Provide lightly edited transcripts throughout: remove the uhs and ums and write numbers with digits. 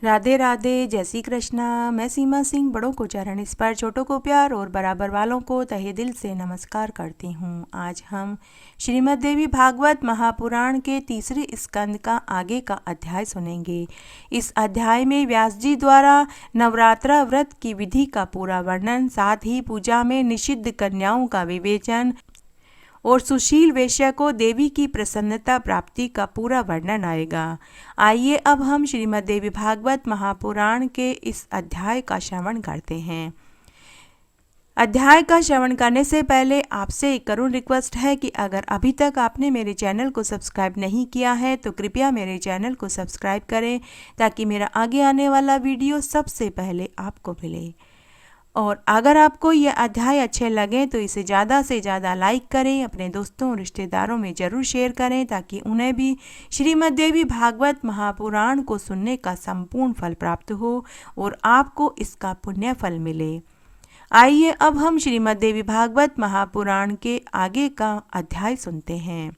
राधे राधे, जय श्री कृष्णा। मैं सीमा सिंह बड़ों को चरण स्पर्श, छोटों को प्यार और बराबर वालों को तहे दिल से नमस्कार करती हूँ। आज हम श्रीमद् देवी भागवत महापुराण के तीसरे स्कंद का आगे का अध्याय सुनेंगे। इस अध्याय में व्यास जी द्वारा नवरात्रा व्रत की विधि का पूरा वर्णन, साथ ही पूजा में निषिद्ध कन्याओं का विवेचन और सुशील वेश्या को देवी की प्रसन्नता प्राप्ति का पूरा वर्णन आएगा। आइए अब हम श्रीमद् देवी भागवत महापुराण के इस अध्याय का श्रवण करते हैं। अध्याय का श्रवण करने से पहले आपसे एक करुण रिक्वेस्ट है कि अगर अभी तक आपने मेरे चैनल को सब्सक्राइब नहीं किया है तो कृपया मेरे चैनल को सब्सक्राइब करें, ताकि मेरा आगे आने वाला वीडियो सबसे पहले आपको मिले। और अगर आपको ये अध्याय अच्छे लगें तो इसे ज़्यादा से ज़्यादा लाइक करें, अपने दोस्तों और रिश्तेदारों में ज़रूर शेयर करें, ताकि उन्हें भी श्रीमद् देवी भागवत महापुराण को सुनने का संपूर्ण फल प्राप्त हो और आपको इसका पुण्य फल मिले। आइए अब हम श्रीमद् देवी भागवत महापुराण के आगे का अध्याय सुनते हैं।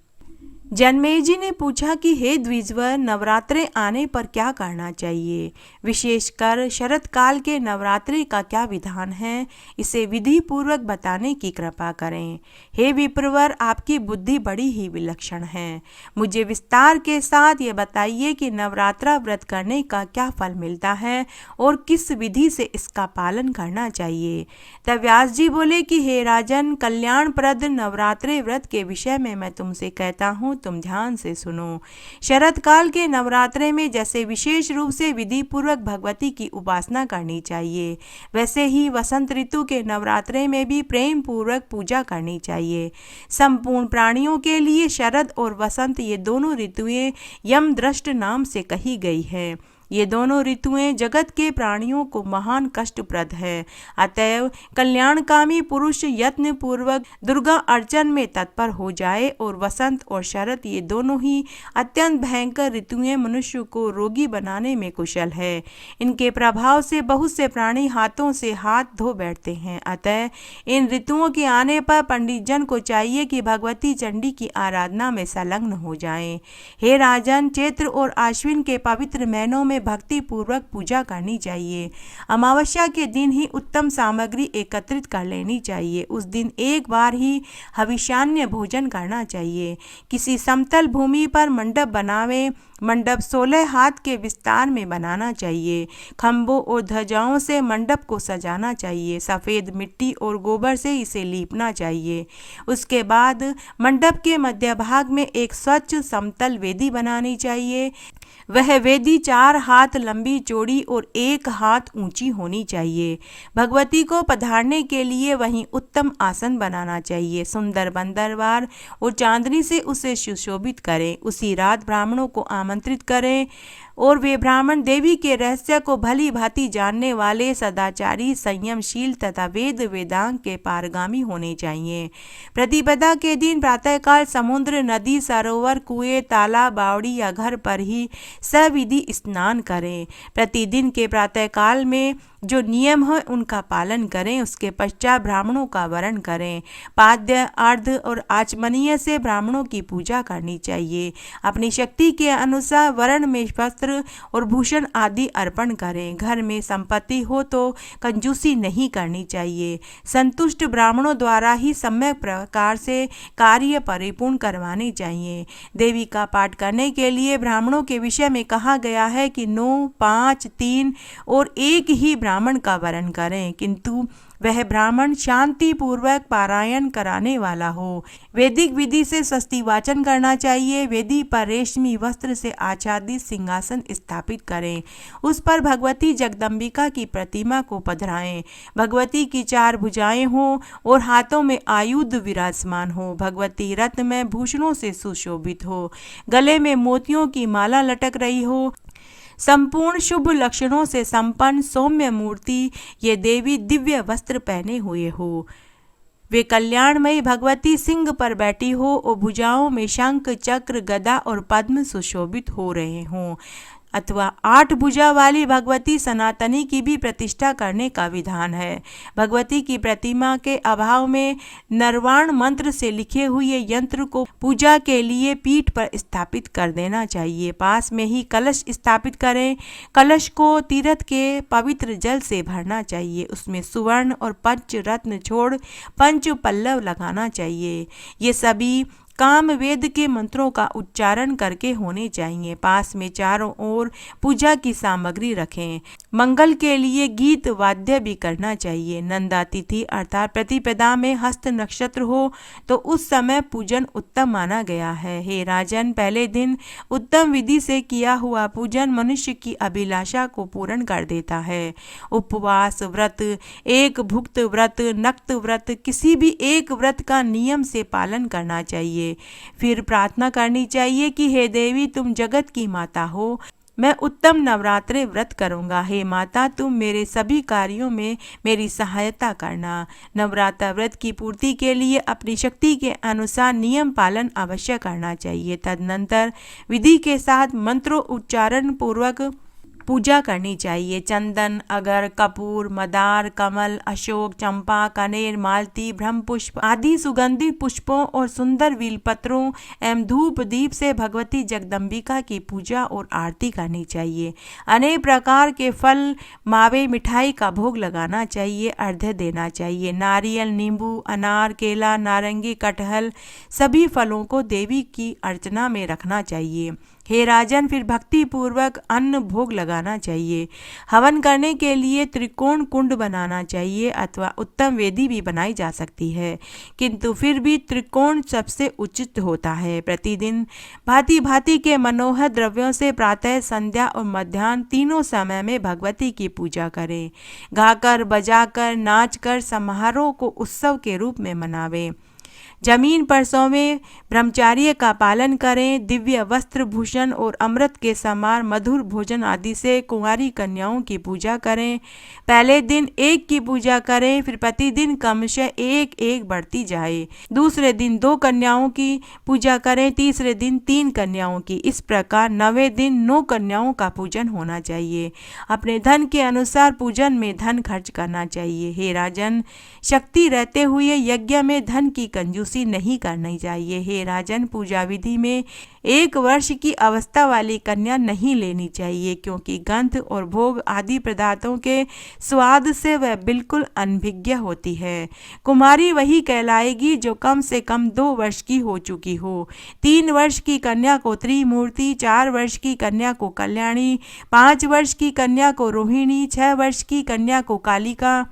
जन्मेजय ने पूछा कि हे द्विजवर, नवरात्रे आने पर क्या करना चाहिए? विशेषकर शरत काल के नवरात्रे का क्या विधान है, इसे विधि पूर्वक बताने की कृपा करें। हे विप्रवर, आपकी बुद्धि बड़ी ही विलक्षण है। मुझे विस्तार के साथ ये बताइए कि नवरात्रा व्रत करने का क्या फल मिलता है और किस विधि से इसका पालन करना चाहिए। तब व्यास जी बोले कि हे राजन, कल्याणप्रद नवरात्रे व्रत के विषय में मैं तुमसे कहता हूँ, तुम ध्यान से सुनो। शरत काल के नवरात्रे में जैसे विशेष रूप से विधि पूर्वक भगवती की उपासना करनी चाहिए, वैसे ही वसंत ऋतु के नवरात्रे में भी प्रेम पूर्वक पूजा करनी चाहिए। संपूर्ण प्राणियों के लिए शरद और वसंत ये दोनों ऋतुएं यमदृष्ट नाम से कही गई है। ये दोनों ऋतुएं जगत के प्राणियों को महान कष्टप्रद है। अतएव कल्याणकामी पुरुष यत्न पूर्वक दुर्गा अर्चन में तत्पर हो जाए। और वसंत और शरद ये दोनों ही अत्यंत भयंकर ऋतुएं मनुष्य को रोगी बनाने में कुशल है। इनके प्रभाव से बहुत से प्राणी हाथों से हाथ धो बैठते हैं। अतः इन ऋतुओं के आने पर पंडित जन को चाहिए कि भगवती चंडी की आराधना में संलग्न हो जाएं। हे राजन, चैत्र और आश्विन के पवित्र महीनों में भक्ति पूर्वक पूजा करनी चाहिए। अमावस्या के दिन ही उत्तम सामग्री एकत्रित कर लेनी चाहिए। उस दिन एक बार ही हविष्यान्य भोजन करना चाहिए। किसी समतल भूमि पर मंडप बनावे। मंडप 16 हाथ के विस्तार में बनाना चाहिए। खंभों और ध्वजाओं से मंडप को सजाना चाहिए। सफ़ेद मिट्टी और गोबर से इसे लीपना चाहिए। उसके बाद मंडप के मध्य भाग में एक स्वच्छ समतल वेदी बनानी चाहिए। वह वेदी 4 हाथ लंबी, चौड़ी और 1 हाथ ऊंची होनी चाहिए। भगवती को पधारने के लिए वहीं उत्तम आसन बनाना चाहिए। सुंदर बंदरवार और चांदनी से उसे सुशोभित करें। उसी रात ब्राह्मणों को आमंत्रित करें और वे ब्राह्मण देवी के रहस्य को भली भांति जानने वाले, सदाचारी, संयमशील तथा वेद वेदांग के पारगामी होने चाहिए। प्रतिपदा के दिन प्रातःकाल समुद्र, नदी, सरोवर, कुएं, तालाब, बावड़ी या घर पर ही सविधि स्नान करें। प्रतिदिन के प्रातःकाल में जो नियम है उनका पालन करें। उसके पश्चात ब्राह्मणों का वरण करें। पाद्य, अर्ध और आचमनीय से ब्राह्मणों की पूजा करनी चाहिए। अपनी शक्ति के अनुसार वरण में वस्त्र और भूषण आदि अर्पण करें। घर में संपत्ति हो तो कंजूसी नहीं करनी चाहिए। संतुष्ट ब्राह्मणों द्वारा ही सम्यक प्रकार से कार्य परिपूर्ण करवाने चाहिए। देवी का पाठ करने के लिए ब्राह्मणों के विषय में कहा गया है कि 9, 5, 3 और 1 ही ब्राह्मण का वरण करें, किंतु वह ब्राह्मण शांति पूर्वक पारायण कराने वाला हो। वैदिक विधि से स्वस्ति वाचन करना चाहिए। वेदी पर रेशमी वस्त्र से आच्छादित सिंहासन स्थापित करें। उस पर भगवती जगदम्बिका की प्रतिमा को पधराएं। भगवती की 4 भुजाएं हों और हाथों में आयुध विराजमान हो। भगवती रत्न में भूषणों से सुशोभित हो। गले में मोतियों की माला लटक रही हो। संपूर्ण शुभ लक्षणों से संपन्न सौम्य मूर्ति ये देवी दिव्य वस्त्र पहने हुए हो। वे कल्याणमयी भगवती सिंह पर बैठी हो और भुजाओं में शंख, चक्र, गदा और पद्म सुशोभित हो रहे हों। अथवा 8 भुजा वाली भगवती सनातनी की भी प्रतिष्ठा करने का विधान है। भगवती की प्रतिमा के अभाव में नरवाण मंत्र से लिखे हुए यंत्र को पूजा के लिए पीठ पर स्थापित कर देना चाहिए। पास में ही कलश स्थापित करें। कलश को तीर्थ के पवित्र जल से भरना चाहिए। उसमें सुवर्ण और पंच रत्न छोड़ पंच पल्लव लगाना चाहिए। ये सभी काम वेद के मंत्रों का उच्चारण करके होने चाहिए। पास में चारों ओर पूजा की सामग्री रखें। मंगल के लिए गीत वाद्य भी करना चाहिए। नंदा तिथि अर्थात प्रतिपदा में हस्त नक्षत्र हो तो उस समय पूजन उत्तम माना गया है। हे राजन, पहले दिन उत्तम विधि से किया हुआ पूजन मनुष्य की अभिलाषा को पूर्ण कर देता है। उपवास व्रत, एक भुक्त व्रत, नक्त व्रत, किसी भी एक व्रत का नियम से पालन करना चाहिए। फिर प्रार्थना करनी चाहिए कि हे देवी, तुम जगत की माता हो, मैं उत्तम नवरात्रि व्रत करूंगा। हे माता, तुम मेरे सभी कार्यों में मेरी सहायता करना। नवरात्र व्रत की पूर्ति के लिए अपनी शक्ति के अनुसार नियम पालन अवश्य करना चाहिए। तदनंतर विधि के साथ मंत्रों उच्चारण पूर्वक पूजा करनी चाहिए। चंदन, अगर, कपूर, मदार, कमल, अशोक, चंपा, कनेर, मालती, ब्रह्मपुष्प आदि सुगंधित पुष्पों और सुंदर बेलपत्रों एवं धूप दीप से भगवती जगदम्बिका की पूजा और आरती करनी चाहिए। अनेक प्रकार के फल, मावे, मिठाई का भोग लगाना चाहिए। अर्घ्य देना चाहिए। नारियल, नींबू, अनार, केला, नारंगी, कटहल सभी फलों को देवी की अर्चना में रखना चाहिए। हे राजन, फिर भक्ति पूर्वक अन्न भोग लगाना चाहिए। हवन करने के लिए त्रिकोण कुंड बनाना चाहिए अथवा उत्तम वेदी भी बनाई जा सकती है, किंतु फिर भी त्रिकोण सबसे उचित होता है। प्रतिदिन भांति भांति के मनोहर द्रव्यों से प्रातः, संध्या और मध्याह्न तीनों समय में भगवती की पूजा करें। गाकर, बजाकर, नाचकर समारोह को उत्सव के रूप में मनावें। जमीन पर सोवें, ब्रह्मचार्य का पालन करें। दिव्य वस्त्र, भूषण और अमृत के समान मधुर भोजन आदि से कुंवारी कन्याओं की पूजा करें। पहले दिन एक की पूजा करें, फिर प्रतिदिन क्रमशः एक एक बढ़ती जाए। दूसरे दिन 2 कन्याओं की पूजा करें, तीसरे दिन 3 कन्याओं की। इस प्रकार 9वें दिन 9 कन्याओं का पूजन होना चाहिए। अपने धन के अनुसार पूजन में धन खर्च करना चाहिए। हे राजन, शक्ति रहते हुए यज्ञ में धन की कंजूसी नहीं करनी चाहिए। हे राजन, पूजा विधि में 1 वर्ष की अवस्था वाली कन्या नहीं लेनी चाहिए, क्योंकि गंध और भोग आदि पदार्थों के स्वाद से वह बिल्कुल अनभिज्ञ होती है। कुमारी वही कहलाएगी जो कम से कम 2 वर्ष की हो चुकी हो। 3 वर्ष की कन्या को त्रिमूर्ति, 4 वर्ष की कन्या को कल्याणी, 5 वर्ष की कन्या को रोहिणी, 6 वर्ष की कन्या को कालिका,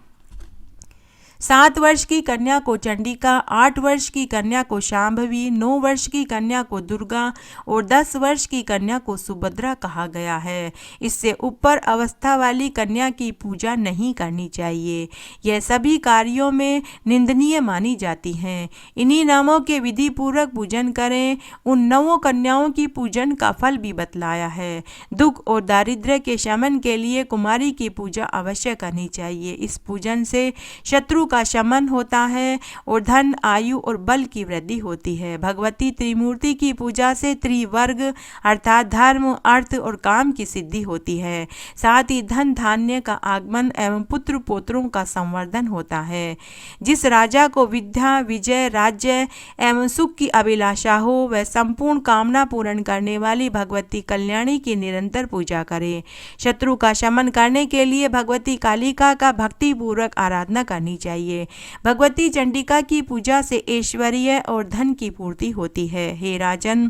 7 वर्ष की कन्या को चंडिका, 8 वर्ष की कन्या को शांभवी, 9 वर्ष की कन्या को दुर्गा और 10 वर्ष की कन्या को सुभद्रा कहा गया है। इससे ऊपर अवस्था वाली कन्या की पूजा नहीं करनी चाहिए। यह सभी कार्यों में निंदनीय मानी जाती हैं। इन्हीं नामों के विधि पूर्वक पूजन करें। उन 9 कन्याओं की पूजन का फल भी बतलाया है। दुख और दारिद्र्य के शमन के लिए कुमारी की पूजा अवश्य करनी चाहिए। इस पूजन से शत्रु का शमन होता है और धन, आयु और बल की वृद्धि होती है। भगवती त्रिमूर्ति की पूजा से त्रिवर्ग अर्थात धर्म, अर्थ और काम की सिद्धि होती है। साथ ही धन धान्य का आगमन एवं पुत्र पोत्रों का संवर्धन होता है। जिस राजा को विद्या, विजय, राज्य एवं सुख की अभिलाषा हो, वह संपूर्ण कामना पूर्ण करने वाली भगवती कल्याणी की निरंतर पूजा करे। शत्रु का शमन करने के लिए भगवती कालिका का भक्ति पूर्वक आराधना करनी चाहिए। भगवती चंडिका की पूजा से ऐश्वर्य और धन की पूर्ति होती है। हे राजन,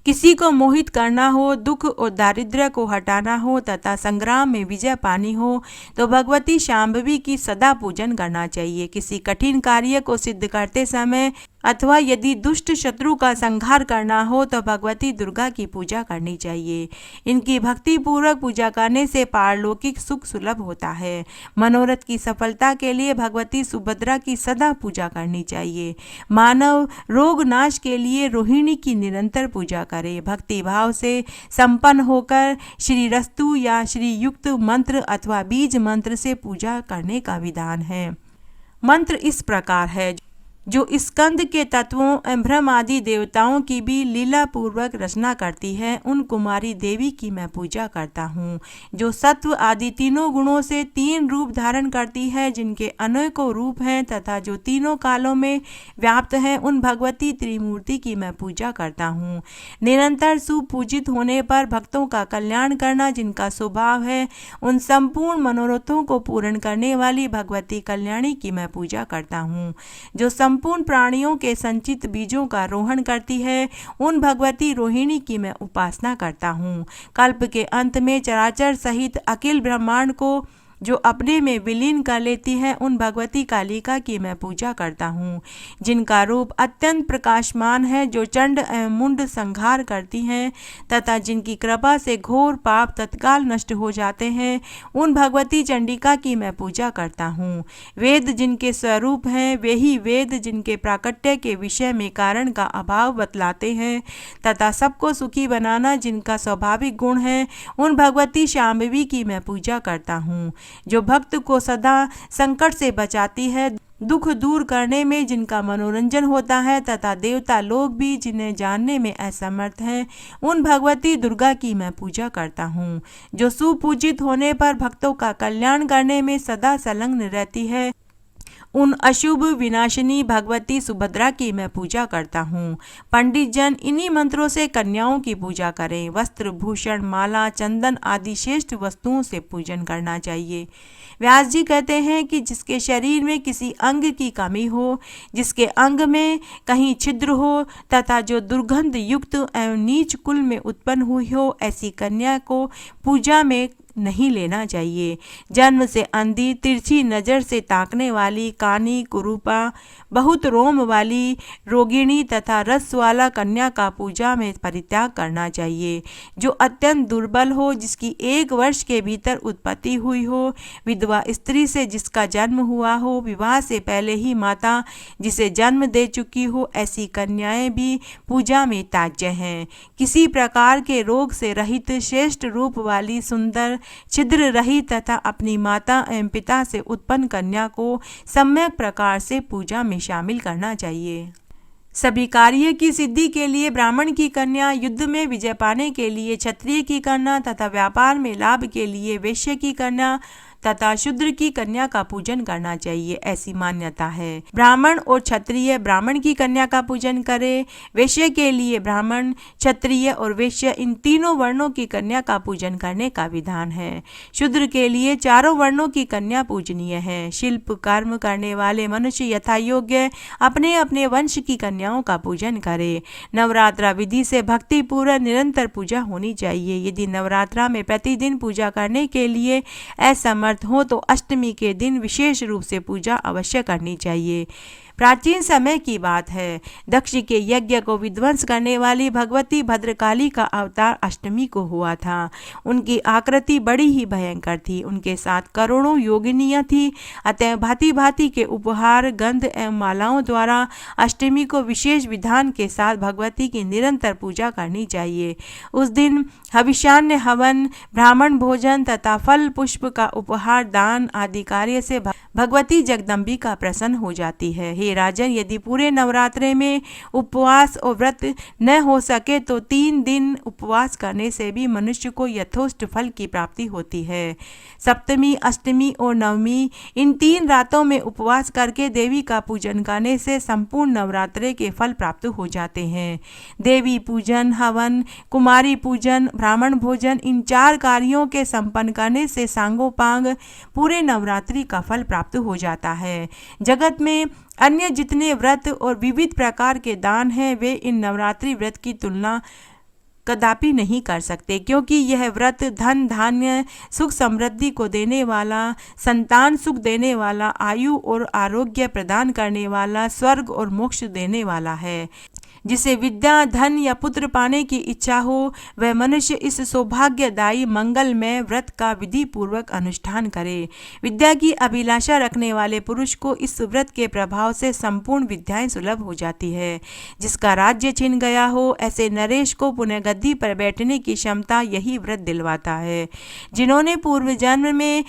किसी को मोहित करना हो, दुख और दारिद्र्य को हटाना हो तथा संग्राम में विजय पानी हो तो भगवती शांभवी की सदा पूजन करना चाहिए। किसी कठिन कार्य को सिद्ध करते समय अथवा यदि दुष्ट शत्रु का संहार करना हो तो भगवती दुर्गा की पूजा करनी चाहिए। इनकी भक्ति पूर्वक पूजा करने से पारलौकिक सुख सुलभ होता है। मनोरथ की सफलता के लिए भगवती सुभद्रा की सदा पूजा करनी चाहिए। मानव रोग नाश के लिए रोहिणी की निरंतर पूजा करे। भक्ति भाव से संपन्न होकर श्री रस्तु या श्री युक्त मंत्र अथवा बीज मंत्र से पूजा करने का विधान है। मंत्र इस प्रकार है: जो स्कंद के तत्वों एवं ब्रह्म आदि देवताओं की भी लीला पूर्वक रचना करती है, उन कुमारी देवी की मैं पूजा करता हूँ। जो सत्व आदि तीनों गुणों से तीन रूप धारण करती है, जिनके अनेकों रूप हैं तथा जो तीनों कालों में व्याप्त है, उन भगवती त्रिमूर्ति की मैं पूजा करता हूँ। निरंतर सुपूजित होने पर भक्तों का कल्याण करना जिनका स्वभाव है, उन संपूर्ण मनोरथों को पूर्ण करने वाली भगवती कल्याणी की मैं पूजा करता हूँ। जो संपूर्ण प्राणियों के संचित बीजों का रोहण करती है, उन भगवती रोहिणी की मैं उपासना करता हूँ। कल्प के अंत में चराचर सहित अखिल ब्रह्मांड को जो अपने में विलीन कर लेती है, उन भगवती कालिका की मैं पूजा करता हूँ। जिनका रूप अत्यंत प्रकाशमान है, जो चंड एवं मुंड संहार करती हैं तथा जिनकी कृपा से घोर पाप तत्काल नष्ट हो जाते हैं, उन भगवती चंडिका की मैं पूजा करता हूँ। वेद जिनके स्वरूप हैं, वे ही वेद जिनके प्राकट्य के विषय में कारण का अभाव बतलाते हैं तथा सबको सुखी बनाना जिनका स्वाभाविक गुण है, उन भगवती शांभवी की मैं पूजा करता हूँ। जो भक्त को सदा संकट से बचाती है, दुख दूर करने में जिनका मनोरंजन होता है तथा देवता लोग भी जिन्हें जानने में असमर्थ हैं, उन भगवती दुर्गा की मैं पूजा करता हूँ। जो सुपूजित होने पर भक्तों का कल्याण करने में सदा संलग्न रहती है, उन अशुभ विनाशिनी भगवती सुभद्रा की मैं पूजा करता हूँ। पंडित जन इन्हीं मंत्रों से कन्याओं की पूजा करें। वस्त्र, भूषण, माला, चंदन आदि श्रेष्ठ वस्तुओं से पूजन करना चाहिए। व्यास जी कहते हैं कि जिसके शरीर में किसी अंग की कमी हो, जिसके अंग में कहीं छिद्र हो तथा जो दुर्गंध युक्त एवं नीच कुल में उत्पन्न हुई हो, ऐसी कन्या को पूजा में नहीं लेना चाहिए। जन्म से अंधी, तिरछी नज़र से ताकने वाली, कानी, कुरूपा, बहुत रोम वाली, रोगिणी तथा रस वाला कन्या का पूजा में परित्याग करना चाहिए। जो अत्यंत दुर्बल हो, जिसकी 1 वर्ष के भीतर उत्पत्ति हुई हो, विधवा स्त्री से जिसका जन्म हुआ हो, विवाह से पहले ही माता जिसे जन्म दे चुकी हो, ऐसी कन्याएं भी पूजा में त्याज्य हैं। किसी प्रकार के रोग से रहित, श्रेष्ठ रूप वाली, सुंदर, छिद्र रहित तथा अपनी माता एवं पिता से उत्पन्न कन्या को सम्यक प्रकार से पूजा में शामिल करना चाहिए। सभी कार्य की सिद्धि के लिए ब्राह्मण की कन्या, युद्ध में विजय पाने के लिए क्षत्रिय की कन्या तथा व्यापार में लाभ के लिए वैश्य की कन्या तथा शूद्र की कन्या का पूजन करना चाहिए, ऐसी मान्यता है। ब्राह्मण और क्षत्रिय ब्राह्मण की कन्या का पूजन करें। वैश्य के लिए ब्राह्मण, क्षत्रिय और वैश्य इन तीनों वर्णों की कन्या का पूजन करने का विधान है। शूद्र के लिए चारों वर्णों की कन्या पूजनीय है। शिल्प कर्म करने वाले मनुष्य यथा योग्य अपने अपने वंश की कन्याओं का पूजन करें। नवरात्रा विधि से भक्ति पूर्ण निरंतर पूजा होनी चाहिए। यदि नवरात्रा में प्रतिदिन पूजा करने के लिए असमर्थ हो तो अष्टमी के दिन विशेष रूप से पूजा अवश्य करनी चाहिए। प्राचीन समय की बात है, दक्ष के यज्ञ को विध्वंस करने वाली भगवती भद्रकाली का अवतार अष्टमी को हुआ था। उनकी आकृति बड़ी ही भयंकर थी। उनके साथ करोड़ों योगिनियां थी। अतः भांति भांति के उपहार, गंध एवं मालाओं द्वारा अष्टमी को विशेष विधान के साथ भगवती की निरंतर पूजा करनी चाहिए। उस दिन हविष्यान्य, हवन, ब्राह्मण भोजन तथा फल पुष्प का उपहार, दान आदि कार्य से भगवती जगदम्बिका प्रसन्न हो जाती है। हे राजन, यदि पूरे नवरात्रे में उपवास और व्रत न हो सके तो 3 दिन उपवास करने से भी मनुष्य को यथोचित फल की प्राप्ति होती है। सप्तमी, अष्टमी और नवमी इन 3 रातों में उपवास करके देवी का पूजन करने से संपूर्ण नवरात्रे के फल प्राप्त हो जाते हैं। देवी पूजन, हवन, कुमारी पूजन, ब्राह्मण भोजन इन 4 कार्यों के संपन्न करने से सांगोपांग पूरे नवरात्रि का फल प्राप्त हो जाता है। जगत में अन्य जितने व्रत और विविध प्रकार के दान हैं, वे इन नवरात्रि व्रत की तुलना कदापि नहीं कर सकते, क्योंकि यह व्रत धन, धान्य, सुख समृद्धि को देने वाला, संतान सुख देने वाला, आयु और आरोग्य प्रदान करने वाला, स्वर्ग और मोक्ष देने वाला है। जिसे विद्या, धन या पुत्र पाने की इच्छा हो, वह मनुष्य इस सौभाग्यदायी मंगलमय व्रत का विधि पूर्वक अनुष्ठान करे। विद्या की अभिलाषा रखने वाले पुरुष को इस व्रत के प्रभाव से संपूर्ण विद्याएं सुलभ हो जाती है। जिसका राज्य छिन गया हो, ऐसे नरेश को पुनः गद्दी पर बैठने की क्षमता यही व्रत दिलवाता है। जिन्होंने पूर्व जन्म में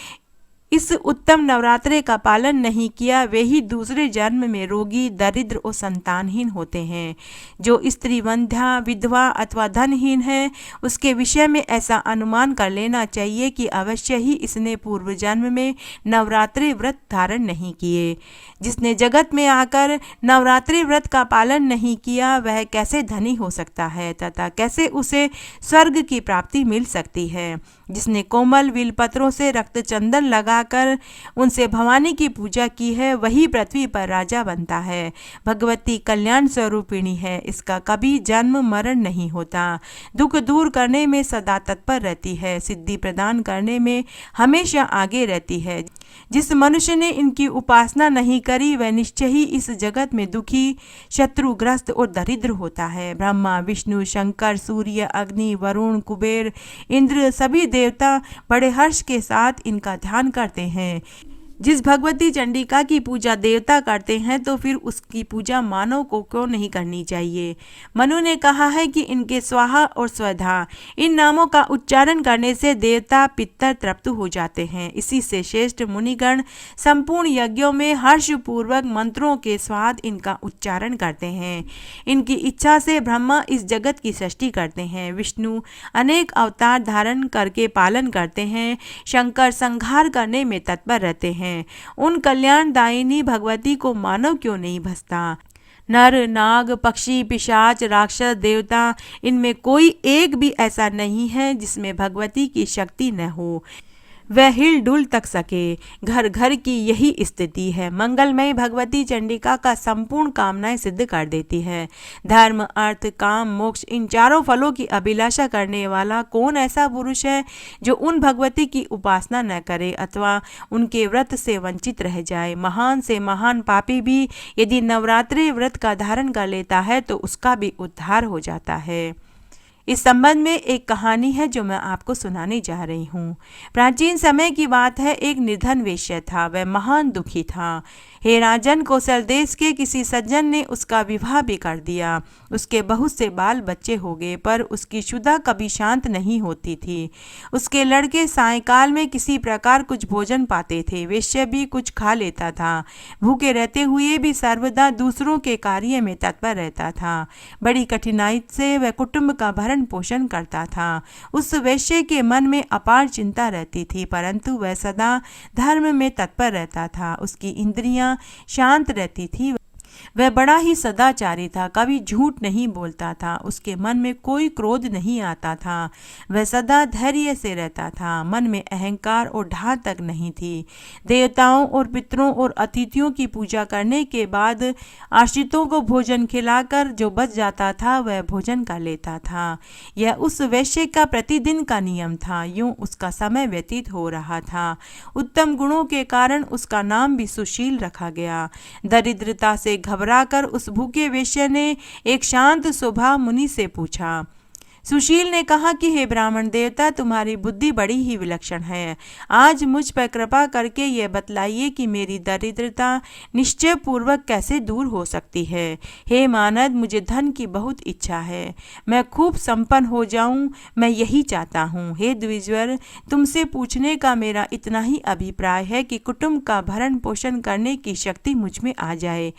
इस उत्तम नवरात्रे का पालन नहीं किया, वे ही दूसरे जन्म में रोगी, दरिद्र और संतानहीन होते हैं। जो स्त्री वंध्या, विधवा अथवा धनहीन है, उसके विषय में ऐसा अनुमान कर लेना चाहिए कि अवश्य ही इसने पूर्व जन्म में नवरात्रि व्रत धारण नहीं किए। जिसने जगत में आकर नवरात्रि व्रत का पालन नहीं किया, वह कैसे धनी हो सकता है तथा कैसे उसे स्वर्ग की प्राप्ति मिल सकती है। जिसने कोमल बिलपत्रों से रक्त चंदन लगाकर उनसे भवानी की पूजा की है, वही पृथ्वी पर राजा बनता है। भगवती कल्याण स्वरूपिणी है, इसका कभी जन्म मरण नहीं होता। दुख दूर करने में सदा तत्पर रहती है, सिद्धि प्रदान करने में हमेशा आगे रहती है। जिस मनुष्य ने इनकी उपासना नहीं करी, वह निश्चय ही इस जगत में दुखी, शत्रुग्रस्त और दरिद्र होता है। ब्रह्मा, विष्णु, शंकर, सूर्य, अग्नि, वरुण, कुबेर, इंद्र सभी देवता बड़े हर्ष के साथ इनका ध्यान करते हैं। जिस भगवती चंडिका की पूजा देवता करते हैं, तो फिर उसकी पूजा मानव को क्यों नहीं करनी चाहिए। मनु ने कहा है कि इनके स्वाहा और स्वधा इन नामों का उच्चारण करने से देवता पितर तृप्त हो जाते हैं। इसी से श्रेष्ठ मुनिगण संपूर्ण यज्ञों में हर्षपूर्वक मंत्रों के स्वाद इनका उच्चारण करते हैं। इनकी इच्छा से ब्रह्मा इस जगत की सृष्टि करते हैं, विष्णु अनेक अवतार धारण करके पालन करते हैं, शंकर संहार करने में तत्पर रहते हैं। उन कल्याणदायिनी भगवती को मानव क्यों नहीं भजता। नर, नाग, पक्षी, पिशाच, राक्षस, देवता, इनमें कोई एक भी ऐसा नहीं है जिसमें भगवती की शक्ति न हो, वह हिल डुल तक सके। घर घर की यही स्थिति है। मंगलमयी भगवती चंडिका का संपूर्ण कामनाएं सिद्ध कर देती है। धर्म, अर्थ, काम, मोक्ष इन चारों फलों की अभिलाषा करने वाला कौन ऐसा पुरुष है जो उन भगवती की उपासना न करे अथवा उनके व्रत से वंचित रह जाए। महान से महान पापी भी यदि नवरात्रि व्रत का धारण कर लेता है तो उसका भी उद्धार हो जाता है। इस संबंध में एक कहानी है जो मैं आपको सुनाने जा रही हूँ। प्राचीन समय की बात है। एक निर्धन वेश्या था, वह महान दुखी था। हे राजन, कौशल देश के किसी सज्जन ने उसका विवाह भी कर दिया। उसके बहुत से बाल बच्चे हो गए, पर उसकी क्षुधा कभी शांत नहीं होती थी। उसके लड़के सायंकाल में किसी प्रकार कुछ भोजन पाते थे, वेश्या भी कुछ खा लेता था। भूखे रहते हुए भी सर्वदा दूसरों के कार्य में तत्पर रहता था। बड़ी कठिनाई से वह कुटुंब का भरण पोषण करता था। उस वेश्या के मन में अपार चिंता रहती थी, परंतु वह सदा धर्म में तत्पर रहता था। उसकी इंद्रियां शांत रहती थी। वह बड़ा ही सदाचारी था, कभी झूठ नहीं बोलता था, उसके मन में कोई क्रोध नहीं आता था। वह सदा धैर्य से रहता था, मन में अहंकार और ढाल तक नहीं थी। देवताओं और पितरों और अतिथियों की पूजा करने के बाद आश्रितों को भोजन खिलाकर जो बच जाता था वह भोजन कर लेता था। यह उस वैश्य का प्रतिदिन का नियम था। यूं उसका समय व्यतीत हो रहा था। उत्तम गुणों के कारण उसका नाम भी सुशील रखा गया। दरिद्रता से घबराकर उस भूखे वेश्या ने एक शांत स्वभाव मुनि से पूछा। सुशील ने कहा कि हे ब्राह्मण देवता, तुम्हारी बुद्धि बड़ी ही विलक्षण है। आज मुझ पर कृपा करके यह बतलाइए कि मेरी दरिद्रता निश्चय पूर्वक कैसे दूर हो सकती है। हे मानद, मुझे धन की बहुत इच्छा है, मैं खूब संपन्न हो जाऊं, मैं यही चाहता हूँ। हे द्विजवर, तुमसे पूछने का मेरा इतना ही अभिप्राय है कि कुटुंब का भरण पोषण करने की शक्ति मुझ में आ जाए।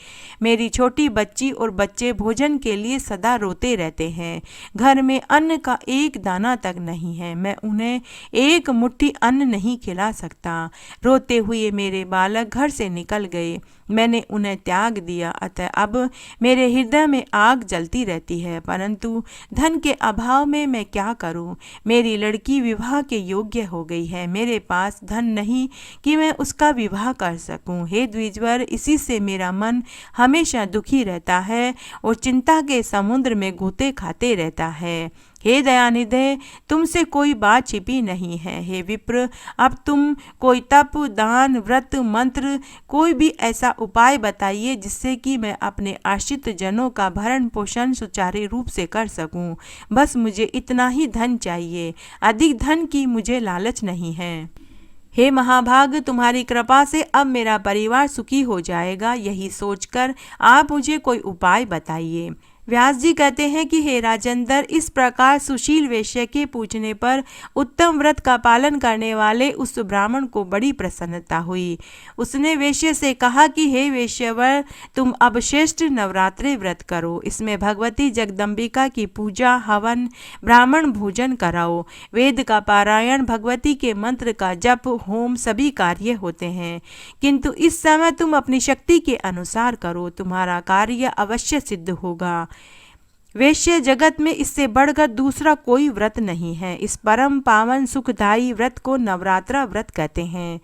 मेरी छोटी बच्ची और बच्चे भोजन के लिए सदा रोते रहते हैं। घर में अन्न का एक दाना तक नहीं है, मैं उन्हें एक मुट्ठी अन्न नहीं खिला सकता। रोते हुए मेरे बालक घर से निकल गए, मैंने उन्हें त्याग दिया, अतः अब मेरे हृदय में आग जलती रहती है, परंतु धन के अभाव में मैं क्या करूं? मेरी लड़की विवाह के योग्य हो गई है, मेरे पास धन नहीं कि मैं उसका विवाह कर सकूं। हे द्विजवर, इसी से मेरा मन हमेशा दुखी रहता है और चिंता के समुद्र में गोते खाते रहता है। हे दयानिधे, तुमसे कोई बात छिपी नहीं है। हे विप्र, अब तुम कोई तप, दान, व्रत, मंत्र, कोई भी ऐसा उपाय बताइए जिससे कि मैं अपने आश्रित जनों का भरण पोषण सुचारू रूप से कर सकूं। बस मुझे इतना ही धन चाहिए, अधिक धन की मुझे लालच नहीं है। हे महाभाग, तुम्हारी कृपा से अब मेरा परिवार सुखी हो जाएगा, यही सोचकर आप मुझे कोई उपाय बताइए। व्यास जी कहते हैं कि हे राजेंद्र, इस प्रकार सुशील वेश्या के पूछने पर उत्तम व्रत का पालन करने वाले उस ब्राह्मण को बड़ी प्रसन्नता हुई। उसने वेश्या से कहा कि हे वेश्यावर, तुम अब श्रेष्ठ नवरात्रि व्रत करो। इसमें भगवती जगदम्बिका की पूजा, हवन, ब्राह्मण भोजन कराओ, वेद का पारायण, भगवती के मंत्र का जप, होम सभी कार्य होते हैं। किंतु इस समय तुम अपनी शक्ति के अनुसार करो, तुम्हारा कार्य अवश्य सिद्ध होगा। वैश्य जगत में इससे बढ़कर दूसरा कोई व्रत नहीं है। इस परम पावन सुखदायी व्रत को नवरात्रा व्रत कहते हैं।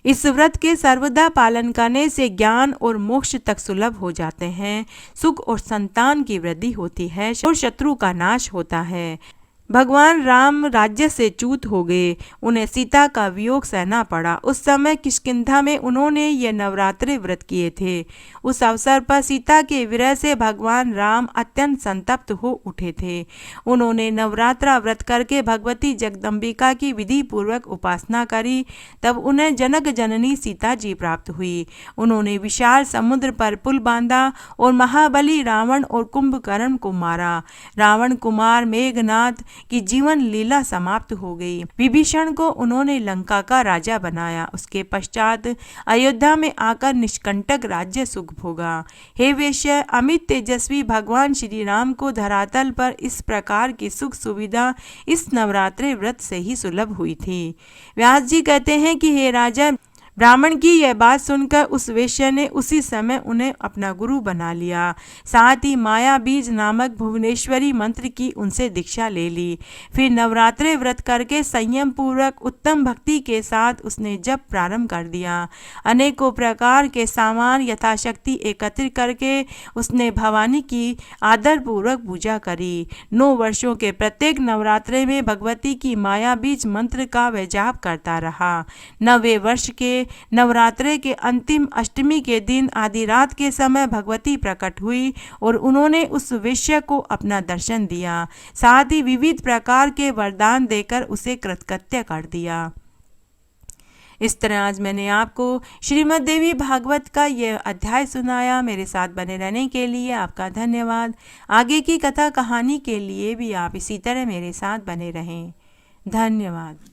इस व्रत के सर्वदा पालन करने से ज्ञान और मोक्ष तक सुलभ हो जाते हैं, सुख और संतान की वृद्धि होती है और शत्रु का नाश होता है। भगवान राम राज्य से च्युत हो गए, उन्हें सीता का वियोग सहना पड़ा। उस समय किष्किंधा में उन्होंने ये नवरात्रि व्रत किए थे। उस अवसर पर सीता के विरह से भगवान राम अत्यंत संतप्त हो उठे थे। उन्होंने नवरात्रा व्रत करके भगवती जगदम्बिका की विधि पूर्वक उपासना करी। तब उन्हें जनक जननी सीता जी प्राप्त हुई। उन्होंने विशाल समुद्र पर पुल बांधा और महाबली रावण और कुंभकर्ण को मारा। रावण कुमार मेघनाद की जीवन लीला समाप्त हो गई। विभीषण को उन्होंने लंका का राजा बनाया। उसके पश्चात अयोध्या में आकर निष्कंटक राज्य सुख भोगा। हे वेश्य, अमित तेजस्वी भगवान श्री राम को धरातल पर इस प्रकार की सुख सुविधा इस नवरात्रि व्रत से ही सुलभ हुई थी। व्यास जी कहते हैं कि हे राजा, ब्राह्मण की यह बात सुनकर उस वेश्या ने उसी समय उन्हें अपना गुरु बना लिया। साथ ही माया बीज नामक भुवनेश्वरी मंत्र की उनसे दीक्षा ले ली। फिर नवरात्रि व्रत करके संयम पूर्वक उत्तम भक्ति के साथ उसने जप प्रारंभ कर दिया। अनेकों प्रकार के सामान यथाशक्ति एकत्रित करके उसने भवानी की आदर पूर्वक पूजा करी। 9 वर्षों के प्रत्येक नवरात्रि में भगवती की माया बीज मंत्र का वह जाप करता रहा। 9वें वर्ष के नवरात्रे के अंतिम अष्टमी के दिन आधी रात के समय भगवती प्रकट हुई और उन्होंने उस वेश्या को अपना दर्शन दिया। साथ ही विविध प्रकार के वरदान देकर उसे कृतकृत्य कर दिया। इस तरह आज मैंने आपको श्रीमद् देवी भागवत का यह अध्याय सुनाया। मेरे साथ बने रहने के लिए आपका धन्यवाद। आगे की कथा कहानी के लिए भी आप इसी तरह मेरे साथ बने रहें। धन्यवाद।